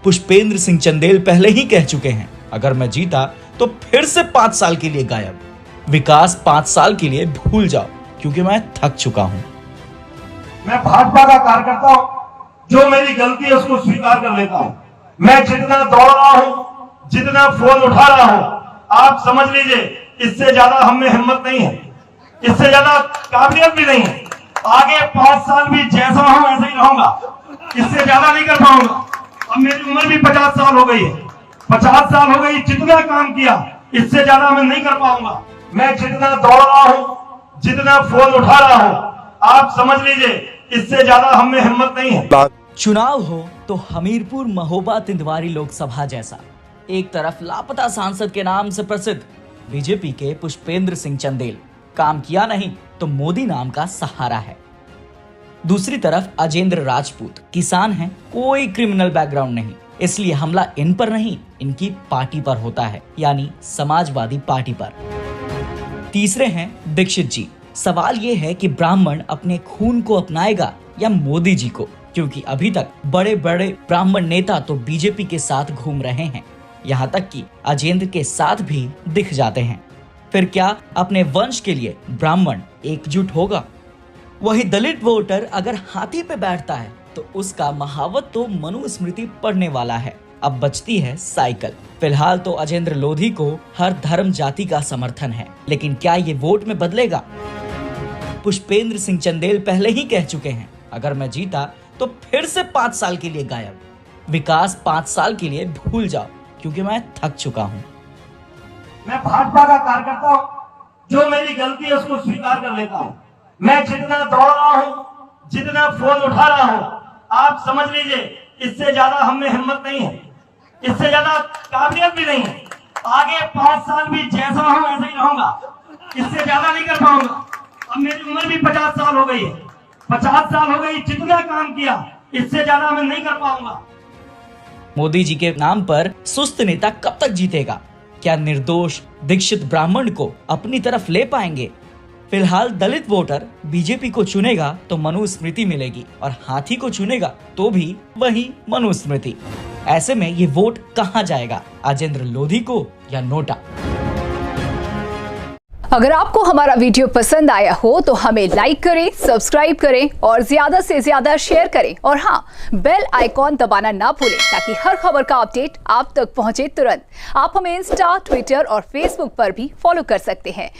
पुष्पेंद्र सिंह चंदेल पहले ही कह चुके हैं, अगर मैं जीता तो फिर से 5 साल के लिए गायब। विकास 5 साल के लिए भूल जाओ, क्योंकि मैं थक चुका हूं। मैं भाजपा का कार्यकर्ता हूं, जो मेरी गलती है उसको स्वीकार कर लेता हूं। मैं जितना दौड़ रहा हूं, जितना फोन उठा रहा हूं, आप समझ लीजिए इससे ज्यादा हम में हिम्मत नहीं है, इससे ज्यादा काबिलियत भी नहीं है। आगे 5 साल भी जैसा हूं ऐसा ही रहूंगा, इससे ज्यादा नहीं कर पाऊंगा। अब मेरी उम्र भी 50 साल हो गई है, 50 साल हो गई, जितना काम किया इससे ज्यादा मैं नहीं कर पाऊंगा। मैं जितना दौड़ रहा हूं, जितना फोन उठा रहा हूं, आप समझ लीजिए इससे ज्यादा हम में हिम्मत नहीं है। चुनाव हो तो हमीरपुर महोबा तिंदवारी लोकसभा जैसा, एक तरफ लापता सांसद के नाम से प्रसिद्ध बीजेपी के पुष्पेंद्र सिंह चंदेल, काम किया नहीं तो मोदी नाम का सहारा है। दूसरी तरफ अजेंद्र राजपूत, किसान हैं, कोई क्रिमिनल बैकग्राउंड नहीं, इसलिए हमला इन पर नहीं, इनकी पार्टी पर होता है, यानी समाजवादी पार्टी पर। तीसरे हैं दीक्षित जी। सवाल ये है कि ब्राह्मण अपने खून को अपनाएगा या मोदी जी को, क्योंकि अभी तक बड़े बड़े ब्राह्मण नेता तो बीजेपी के साथ घूम रहे हैं, यहाँ तक कि अजेंद्र के साथ भी दिख जाते हैं। फिर क्या अपने वंश के लिए ब्राह्मण एकजुट होगा? वही दलित वोटर अगर हाथी पे बैठता है तो उसका महावत तो मनुस्मृति पढ़ने वाला है। अब बचती है साइकिल। फिलहाल तो अजेंद्र लोधी को हर धर्म जाति का समर्थन है, लेकिन क्या ये वोट में बदलेगा? पुष्पेंद्र सिंह चंदेल पहले ही कह चुके हैं, अगर मैं जीता तो फिर से 5 साल के लिए गायब। विकास 5 साल के लिए भूल जाओ, क्योंकि मैं थक चुका हूं। मैं भाजपा का कार्यकर्ता हूं, जो मेरी गलती है उसको स्वीकार कर लेता हूं। मैं जितना दौड़ रहा हूं, जितना फोन उठा रहा हूं, आप समझ लीजिए इससे ज्यादा हम में हिम्मत नहीं है, इससे ज्यादा काबिलियत भी नहीं है। आगे 5 साल भी जैसा हूं ऐसा ही रहूंगा, इससे ज्यादा नहीं कर पाऊंगा। अब मेरी उम्र भी 50 साल हो गई है, 50 साल हो गई, जितना काम किया इससे ज्यादा मैं नहीं कर पाऊंगा। मोदी जी के नाम पर सुस्त नेता कब तक जीतेगा? क्या निर्दोष दीक्षित ब्राह्मण को अपनी तरफ ले पाएंगे? फिलहाल दलित वोटर बीजेपी को चुनेगा तो मनुस्मृति मिलेगी, और हाथी को चुनेगा तो भी वही मनुस्मृति। ऐसे में ये वोट कहां जाएगा, अजेंद्र लोधी को या नोटा? अगर आपको हमारा वीडियो पसंद आया हो तो हमें लाइक करें, सब्सक्राइब करें और ज्यादा से ज्यादा शेयर करें, और हाँ, बेल आइकॉन दबाना ना भूलें ताकि हर खबर का अपडेट आप तक पहुंचे तुरंत। आप हमें इंस्टा, ट्विटर और फेसबुक पर भी फॉलो कर सकते हैं।